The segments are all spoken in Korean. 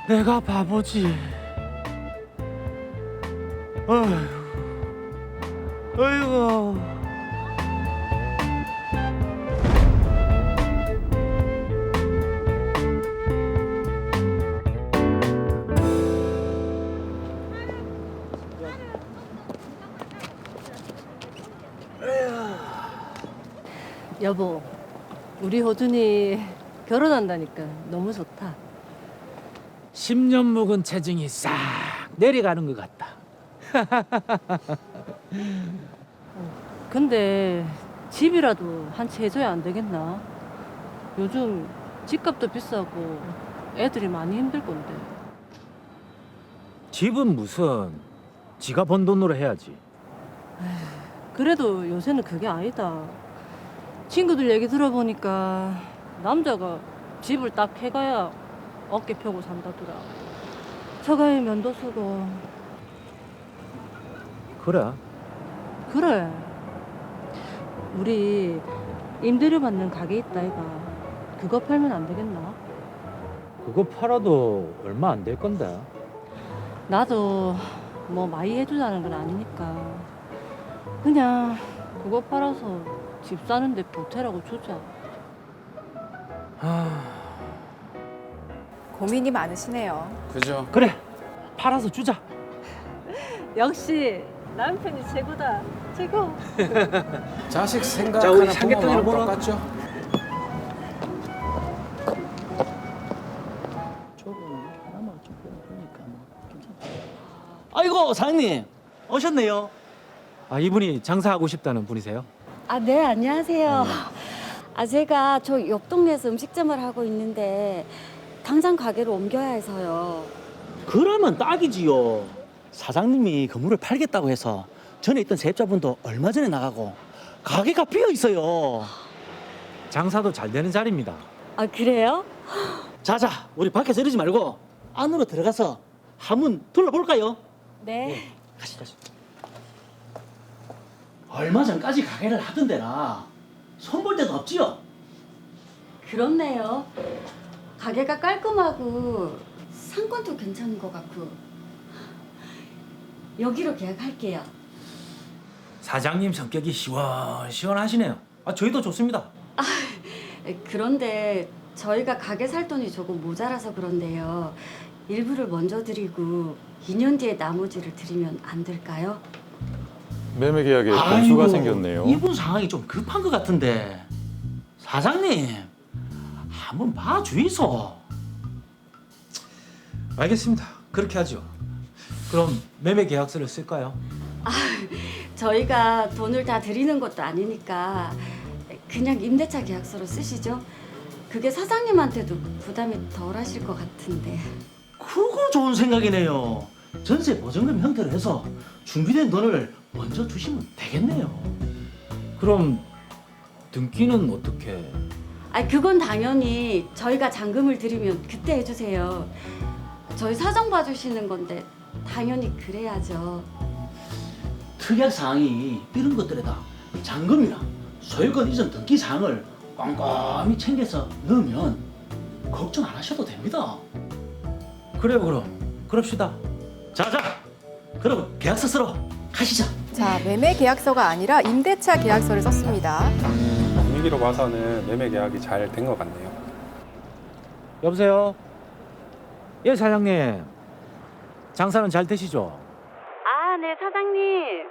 내가 바보지. 어휴, 어이구. 여보, 우리 호준이 결혼한다니까 너무 좋다. 10년 묵은 체증이 싹 내려가는 것 같다. 근데 집이라도 한 채 해줘야 안 되겠나? 요즘 집값도 비싸고 애들이 많이 힘들 건데. 집은 무슨 지가 번 돈으로 해야지. 그래도 요새는 그게 아니다. 친구들 얘기 들어보니까 남자가 집을 딱 해가야 어깨 펴고 산다더라. 처가에 면도 쓰고. 그래. 그래. 우리 임대료 받는 가게 있다 이가. 그거 팔면 안 되겠나? 그거 팔아도 얼마 안 될 건데. 나도 뭐 많이 해주자는 건 아니니까 그냥 그거 팔아서 집 사는데 보태라고 주자. 고민이 많으시네요. 그죠? 그래. 팔아서 주자. 역시 남편이 최고다. 최고. 자식 자, 생각하는 우리 부모 삼계탕을 마음 보러. 똑같죠? 아이고 사장님 오셨네요. 아, 이분이 장사하고 싶다는 분이세요? 아, 네, 안녕하세요. 아, 제가 저 옆 동네에서 음식점을 하고 있는데 당장 가게로 옮겨야 해서요. 그러면 딱이지요. 사장님이 건물을 팔겠다고 해서 전에 있던 세입자분도 얼마 전에 나가고 가게가 비어 있어요. 장사도 잘 되는 자리입니다. 아, 그래요? 자자 우리 밖에서 이러지 말고 안으로 들어가서 한번 둘러볼까요? 네. 가시죠. 얼마 전까지 가게를 하던 데라 손볼 데도 없지요. 그렇네요. 가게가 깔끔하고 상권도 괜찮은 것 같고. 여기로 계약할게요. 사장님 성격이 시원시원하시네요. 아, 저희도 좋습니다. 그런데 저희가 가게 살 돈이 조금 모자라서 그런데요. 일부를 먼저 드리고 2년 뒤에 나머지를 드리면 안 될까요? 매매 계약에 변수가 생겼네요. 이분 상황이 좀 급한 것 같은데 사장님 한번 봐주이소. 알겠습니다. 그렇게 하죠. 그럼 매매 계약서를 쓸까요? 저희가 돈을 다 드리는 것도 아니니까 그냥 임대차 계약서로 쓰시죠. 그게 사장님한테도 부담이 덜 하실 것 같은데. 그거 좋은 생각이네요. 전세 보증금 형태로 해서 준비된 돈을 먼저 주시면 되겠네요. 그럼 등기는 어떻게? 아, 그건 당연히 저희가 잔금을 드리면 그때 해주세요. 저희 사정 봐주시는 건데 당연히 그래야죠. 특약 사항이 이런 것들에다 잔금이나 소유권 이전 등기 사항을 꼼꼼히 챙겨서 넣으면 걱정 안 하셔도 됩니다. 그래요, 그럼. 그럽시다. 자자, 그럼 계약서 쓰러 가시죠. 자, 매매 계약서가 아니라 임대차 계약서를 썼습니다. 분위기로 봐서는 매매 계약이 잘 된 것 같네요. 여보세요? 예, 사장님. 장사는 잘 되시죠? 아, 네, 사장님.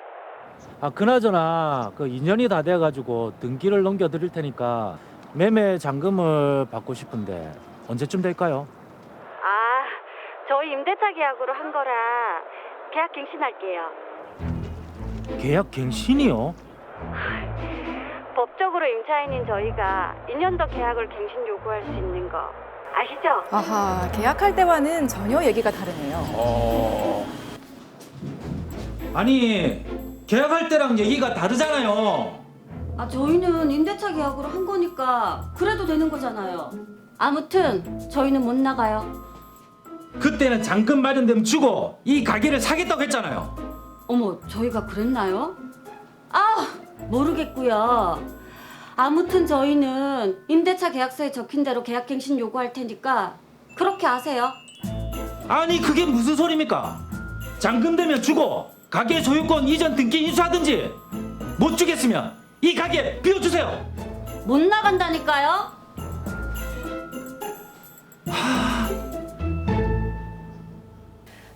아, 그나저나 그 2년이 다 돼가지고 등기를 넘겨드릴 테니까 매매 잔금을 받고 싶은데 언제쯤 될까요? 아, 저희 임대차 계약으로 한 거라 계약 갱신할게요. 계약 갱신이요? 법적으로 임차인인 저희가 2년 더 계약을 갱신 요구할 수 있는 거 아시죠? 아하, 계약할 때와는 전혀 얘기가 다르네요. 아니, 계약할 때랑 얘기가 다르잖아요. 아, 저희는 임대차 계약으로 한 거니까 그래도 되는 거잖아요. 아무튼 저희는 못 나가요. 그때는 잔금 마련되면 주고 이 가게를 사겠다고 했잖아요. 어머, 저희가 그랬나요? 아, 모르겠고요. 아무튼 저희는 임대차 계약서에 적힌 대로 계약갱신 요구할 테니까 그렇게 하세요. 아니 그게 무슨 소리입니까? 잔금되면 주고 가게 소유권 이전 등기 인수하든지 못 주겠으면 이 가게 비워주세요. 못 나간다니까요.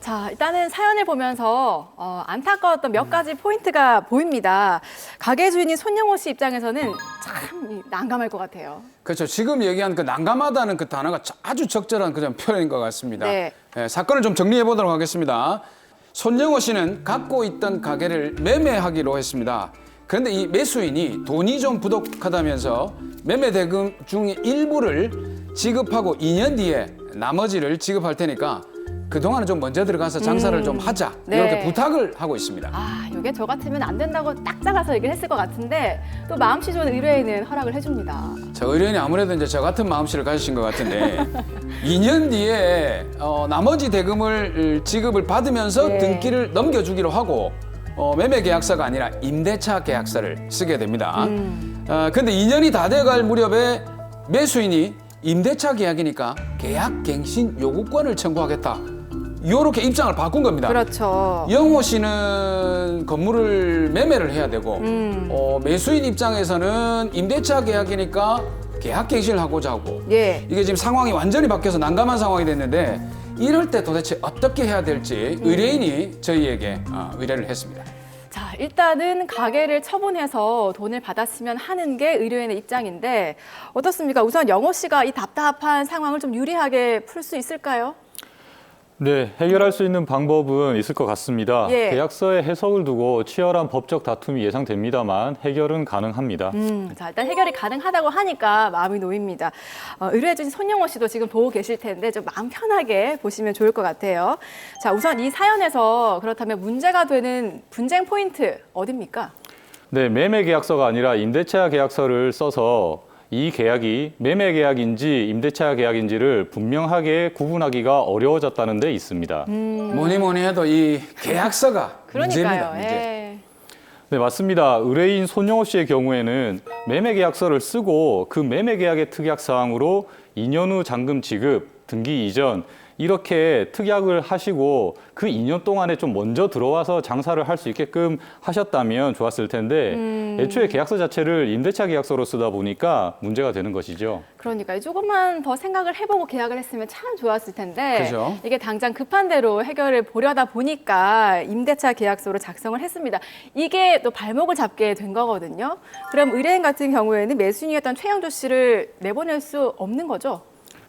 자, 일단은 사연을 보면서 안타까웠던 몇 가지 포인트가 보입니다. 가게 주인인 손영호 씨 입장에서는 참 난감할 것 같아요. 그렇죠. 지금 얘기한 그 난감하다는 그 단어가 아주 적절한 그런 표현인 것 같습니다. 네. 사건을 좀 정리해 보도록 하겠습니다. 손영호 씨는 갖고 있던 가게를 매매하기로 했습니다. 그런데 이 매수인이 돈이 좀 부족하다면서 매매 대금 중에 일부를 지급하고 2년 뒤에 나머지를 지급할 테니까 그동안은 좀 먼저 들어가서 장사를 좀 하자 네. 이렇게 부탁을 하고 있습니다. 아, 이게 저 같으면 안 된다고 딱 잘라서 얘기를 했을 것 같은데 또 마음씨 좋은 의뢰인은 허락을 해줍니다. 저 의뢰인이 아무래도 이제 저 같은 마음씨를 가지신 것 같은데 2년 뒤에 나머지 대금을 지급을 받으면서 네. 등기를 넘겨주기로 하고 매매 계약서가 아니라 임대차 계약서를 쓰게 됩니다. 근데 2년이 다 돼갈 무렵에 매수인이 임대차 계약이니까 계약갱신 요구권을 청구하겠다. 요렇게 입장을 바꾼 겁니다. 그렇죠. 영호 씨는 건물을 매매를 해야 되고 매수인 입장에서는 임대차 계약이니까 계약갱신을 하고자 하고 예. 이게 지금 상황이 완전히 바뀌어서 난감한 상황이 됐는데 이럴 때 도대체 어떻게 해야 될지 의뢰인이 저희에게 의뢰를 했습니다. 자, 일단은 가게를 처분해서 돈을 받았으면 하는 게 의뢰인의 입장인데 어떻습니까? 우선 영호 씨가 이 답답한 상황을 좀 유리하게 풀 수 있을까요? 네, 해결할 수 있는 방법은 있을 것 같습니다. 예. 계약서의 해석을 두고 치열한 법적 다툼이 예상됩니다만 해결은 가능합니다. 자, 일단 해결이 가능하다고 하니까 마음이 놓입니다. 의뢰해주신 손영호 씨도 지금 보고 계실 텐데 좀 마음 편하게 보시면 좋을 것 같아요. 자, 우선 이 사연에서 그렇다면 문제가 되는 분쟁 포인트 어딥니까? 네, 매매 계약서가 아니라 임대차 계약서를 써서 이 계약이 매매 계약인지 임대차 계약인지를 분명하게 구분하기가 어려워졌다는 데 있습니다. 뭐니 해도 이 계약서가 문제입니다. 그러니까요. 문제. 예. 네, 맞습니다. 의뢰인 손영호 씨의 경우에는 매매 계약서를 쓰고 그 매매 계약의 특약 사항으로 2년 후 잔금 지급, 등기 이전 이렇게 특약을 하시고 그 2년 동안에 좀 먼저 들어와서 장사를 할 수 있게끔 하셨다면 좋았을 텐데 애초에 계약서 자체를 임대차 계약서로 쓰다 보니까 문제가 되는 것이죠. 그러니까요. 조금만 더 생각을 해보고 계약을 했으면 참 좋았을 텐데 그죠? 이게 당장 급한 대로 해결을 보려다 보니까 임대차 계약서로 작성을 했습니다. 이게 또 발목을 잡게 된 거거든요. 그럼 의뢰인 같은 경우에는 매수인이었던 최영조 씨를 내보낼 수 없는 거죠?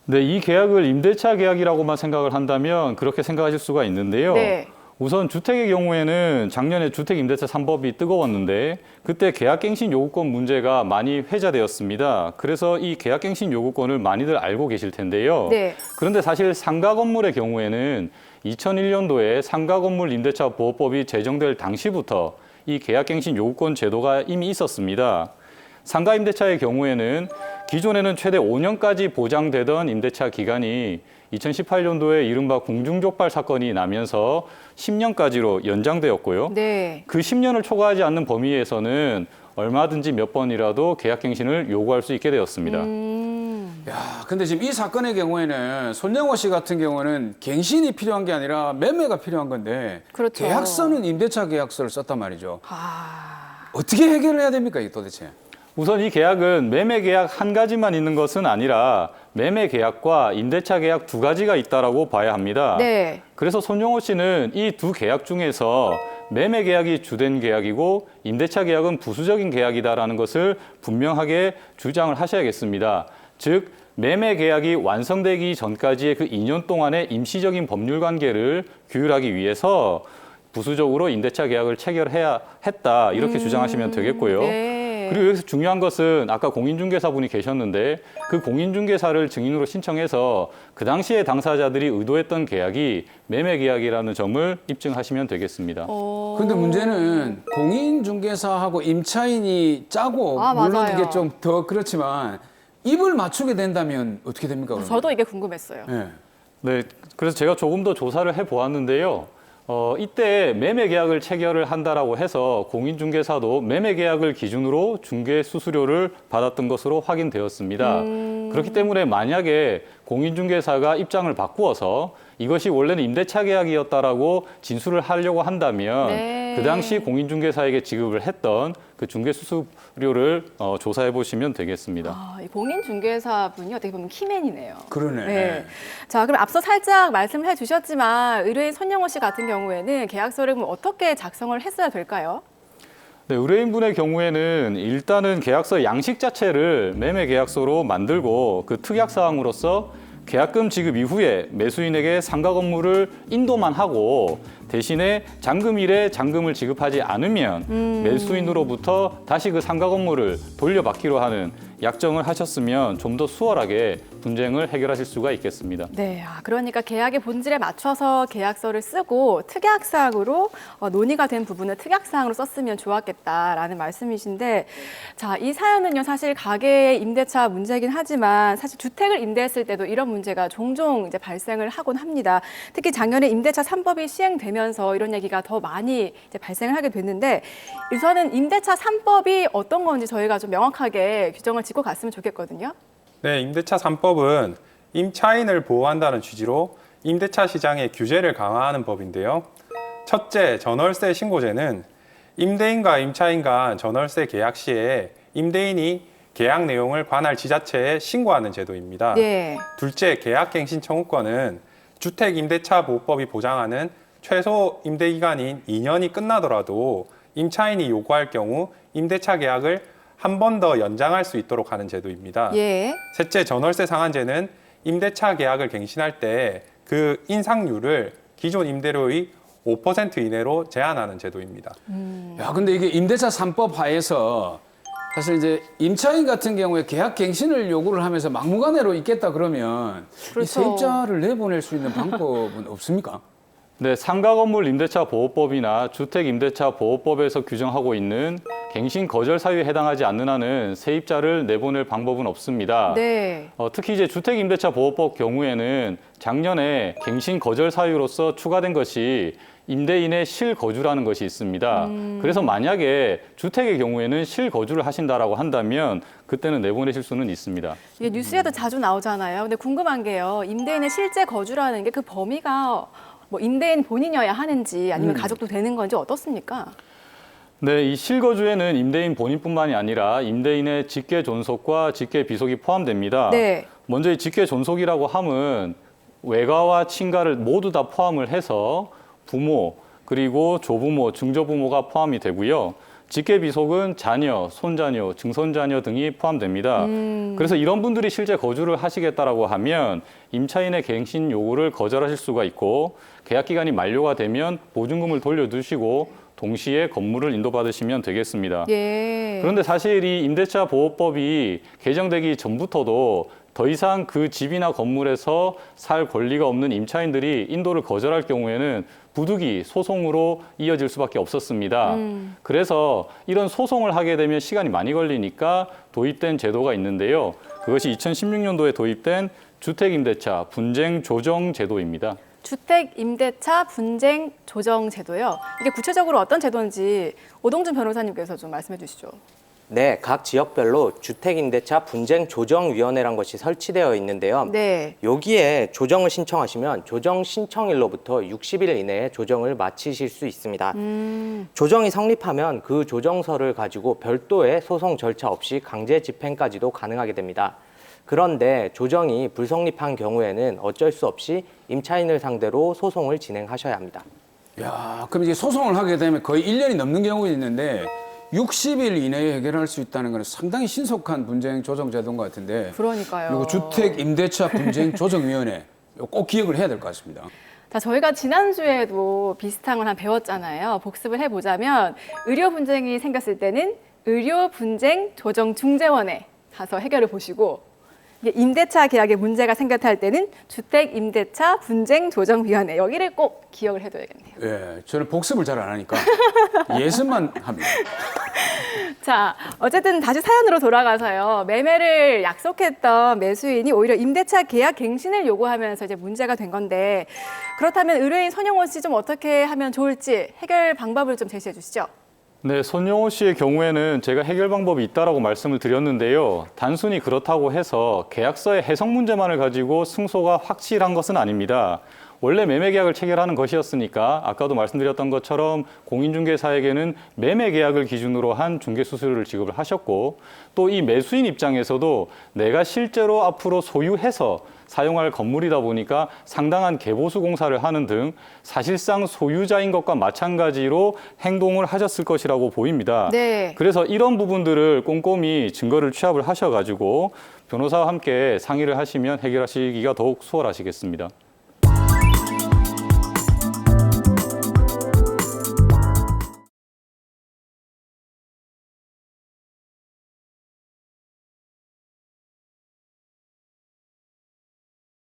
네, 이 계약을 임대차 계약이라고만 생각을 한다면 그렇게 생각하실 수가 있는데요. 네. 우선 주택의 경우에는 작년에 주택임대차 3법이 뜨거웠는데 그때 계약갱신 요구권 문제가 많이 회자되었습니다. 그래서 이 계약갱신 요구권을 많이들 알고 계실 텐데요. 네. 그런데 사실 상가 건물의 경우에는 2001년도에 상가 건물 임대차 보호법이 제정될 당시부터 이 계약갱신 요구권 제도가 이미 있었습니다. 상가 임대차의 경우에는 기존에는 최대 5년까지 보장되던 임대차 기간이 2018년도에 이른바 궁중족발 사건이 나면서 10년까지로 연장되었고요. 네. 그 10년을 초과하지 않는 범위에서는 얼마든지 몇 번이라도 계약갱신을 요구할 수 있게 되었습니다. 야, 근데 지금 이 사건의 경우에는 손영호 씨 같은 경우는 갱신이 필요한 게 아니라 매매가 필요한 건데 그렇죠. 계약서는 임대차 계약서를 썼단 말이죠. 아, 어떻게 해결을 해야 됩니까, 이 도대체? 우선 이 계약은 매매 계약 한 가지만 있는 것은 아니라 매매 계약과 임대차 계약 두 가지가 있다라고 봐야 합니다. 네. 그래서 손영호 씨는 이 두 계약 중에서 매매 계약이 주된 계약이고 임대차 계약은 부수적인 계약이다라는 것을 분명하게 주장을 하셔야겠습니다. 즉 매매 계약이 완성되기 전까지의 그 2년 동안의 임시적인 법률 관계를 규율하기 위해서 부수적으로 임대차 계약을 체결해야 했다 이렇게 주장하시면 되겠고요. 네. 그리고 여기서 중요한 것은 아까 공인중개사분이 계셨는데 그 공인중개사를 증인으로 신청해서 그 당시에 당사자들이 의도했던 계약이 매매 계약이라는 점을 입증하시면 되겠습니다. 근데 문제는 공인중개사하고 임차인이 짜고 물론 맞아요. 이게 좀 더 그렇지만 입을 맞추게 된다면 어떻게 됩니까? 그러면? 저도 이게 궁금했어요. 네. 네, 그래서 제가 조금 더 조사를 해보았는데요. 이때 매매 계약을 체결을 한다라고 해서 공인중개사도 매매 계약을 기준으로 중개 수수료를 받았던 것으로 확인되었습니다. 그렇기 때문에 만약에 공인중개사가 입장을 바꾸어서 이것이 원래는 임대차 계약이었다라고 진술을 하려고 한다면 네. 그 당시 공인중개사에게 지급을 했던 그 중개 수수료를 조사해 보시면 되겠습니다. 아, 이 공인중개사분이 어떻게 보면 키맨이네요. 그러네. 네. 자, 그럼 앞서 살짝 말씀을 해주셨지만 의뢰인 손영호 씨 같은 경우에는 계약서를 그럼 어떻게 작성을 했어야 될까요? 네, 의뢰인분의 경우에는 일단은 계약서 양식 자체를 매매 계약서로 만들고 그 특약 사항으로서 계약금 지급 이후에 매수인에게 상가 건물을 인도만 하고 대신에 잔금일에 잔금을 지급하지 않으면 매수인으로부터 다시 그 상가 건물을 돌려받기로 하는 약정을 하셨으면 좀 더 수월하게 분쟁을 해결하실 수가 있겠습니다. 네, 그러니까 계약의 본질에 맞춰서 계약서를 쓰고 특약사항으로 논의가 된 부분을 특약사항으로 썼으면 좋았겠다라는 말씀이신데, 자, 이 사연은요 사실 가계의 임대차 문제긴 하지만 사실 주택을 임대했을 때도 이런 문제가 종종 이제 발생을 하곤 합니다. 특히 작년에 임대차 3법이 시행되면서 이런 얘기가 더 많이 이제 발생을 하게 됐는데, 우선은 임대차 3법이 어떤 건지 저희가 좀 명확하게 규정을 짚고 갔으면 좋겠거든요. 네, 임대차 3법은 임차인을 보호한다는 취지로 임대차 시장의 규제를 강화하는 법인데요. 첫째, 전월세 신고제는 임대인과 임차인 간 전월세 계약 시에 임대인이 계약 내용을 관할 지자체에 신고하는 제도입니다. 네. 둘째, 계약갱신 청구권은 주택임대차보호법이 보장하는 최소 임대기간인 2년이 끝나더라도 임차인이 요구할 경우 임대차 계약을 한 번 더 연장할 수 있도록 하는 제도입니다. 예. 셋째, 전월세 상한제는 임대차 계약을 갱신할 때 그 인상률을 기존 임대료의 5% 이내로 제한하는 제도입니다. 야, 근데 이게 임대차 3법 하에서 사실 이제 임차인 같은 경우에 계약 갱신을 요구를 하면서 막무가내로 있겠다 그러면 이 그렇죠. 세입자를 내보낼 수 있는 방법은 없습니까? 네, 상가 건물 임대차 보호법이나 주택 임대차 보호법에서 규정하고 있는 갱신 거절 사유에 해당하지 않는 한은 세입자를 내보낼 방법은 없습니다. 네. 특히 이제 주택 임대차 보호법 경우에는 작년에 갱신 거절 사유로서 추가된 것이 임대인의 실거주라는 것이 있습니다. 그래서 만약에 주택의 경우에는 실거주를 하신다라고 한다면 그때는 내보내실 수는 있습니다. 이게 뉴스에도 자주 나오잖아요. 근데 궁금한 게요. 임대인의 실제 거주라는 게 그 범위가 뭐 임대인 본인이어야 하는지 아니면 가족도 되는 건지 어떻습니까? 네, 이 실거주에는 임대인 본인뿐만이 아니라 임대인의 직계 존속과 직계 비속이 포함됩니다. 네. 먼저 이 직계 존속이라고 함은 외가와 친가를 모두 다 포함을 해서 부모, 그리고 조부모, 증조부모가 포함이 되고요. 직계 비속은 자녀, 손자녀, 증손자녀 등이 포함됩니다. 그래서 이런 분들이 실제 거주를 하시겠다라고 하면 임차인의 갱신 요구를 거절하실 수가 있고 계약 기간이 만료가 되면 보증금을 돌려두시고 동시에 건물을 인도받으시면 되겠습니다. 예. 그런데 사실 이 임대차 보호법이 개정되기 전부터도 더 이상 그 집이나 건물에서 살 권리가 없는 임차인들이 인도를 거절할 경우에는 부득이 소송으로 이어질 수밖에 없었습니다. 그래서 이런 소송을 하게 되면 시간이 많이 걸리니까 도입된 제도가 있는데요. 그것이 2016년도에 도입된 주택임대차 분쟁 조정 제도입니다. 주택임대차 분쟁 조정 제도요. 이게 구체적으로 어떤 제도인지 오동준 변호사님께서 좀 말씀해 주시죠. 네, 각 지역별로 주택임대차 분쟁조정위원회란 것이 설치되어 있는데요. 네. 여기에 조정을 신청하시면 조정 신청일로부터 60일 이내에 조정을 마치실 수 있습니다. 조정이 성립하면 그 조정서를 가지고 별도의 소송 절차 없이 강제 집행까지도 가능하게 됩니다. 그런데 조정이 불성립한 경우에는 어쩔 수 없이 임차인을 상대로 소송을 진행하셔야 합니다. 야, 그럼 이제 소송을 하게 되면 거의 1년이 넘는 경우가 있는데 60일 이내에 해결할 수 있다는 것은 상당히 신속한 분쟁 조정 제도인 것 같은데. 그러니까요. 그리고 주택 임대차 분쟁 조정위원회 꼭 기억을 해야 될 것 같습니다. 자, 저희가 지난주에도 비슷한 걸 배웠잖아요. 복습을 해보자면 의료 분쟁이 생겼을 때는 의료 분쟁 조정 중재원에 가서 해결을 보시고 이게 임대차 계약에 문제가 생겼다 할 때는 주택임대차 분쟁조정위원회 여기를 꼭 기억을 해둬야겠네요. 예, 저는 복습을 잘 안 하니까 예습만 합니다. 자, 어쨌든 다시 사연으로 돌아가서요. 매매를 약속했던 매수인이 오히려 임대차 계약 갱신을 요구하면서 이제 문제가 된 건데 그렇다면 의뢰인 손영호 씨 좀 어떻게 하면 좋을지 해결 방법을 좀 제시해 주시죠. 네, 손영호 씨의 경우에는 제가 해결 방법이 있다라고 말씀을 드렸는데요. 단순히 그렇다고 해서 계약서의 해석 문제만을 가지고 승소가 확실한 것은 아닙니다. 원래 매매 계약을 체결하는 것이었으니까 아까도 말씀드렸던 것처럼 공인중개사에게는 매매 계약을 기준으로 한 중개 수수료를 지급을 하셨고 또 이 매수인 입장에서도 내가 실제로 앞으로 소유해서 사용할 건물이다 보니까 상당한 개보수 공사를 하는 등 사실상 소유자인 것과 마찬가지로 행동을 하셨을 것이라고 보입니다. 네. 그래서 이런 부분들을 꼼꼼히 증거를 취합을 하셔가지고 변호사와 함께 상의를 하시면 해결하시기가 더욱 수월하시겠습니다.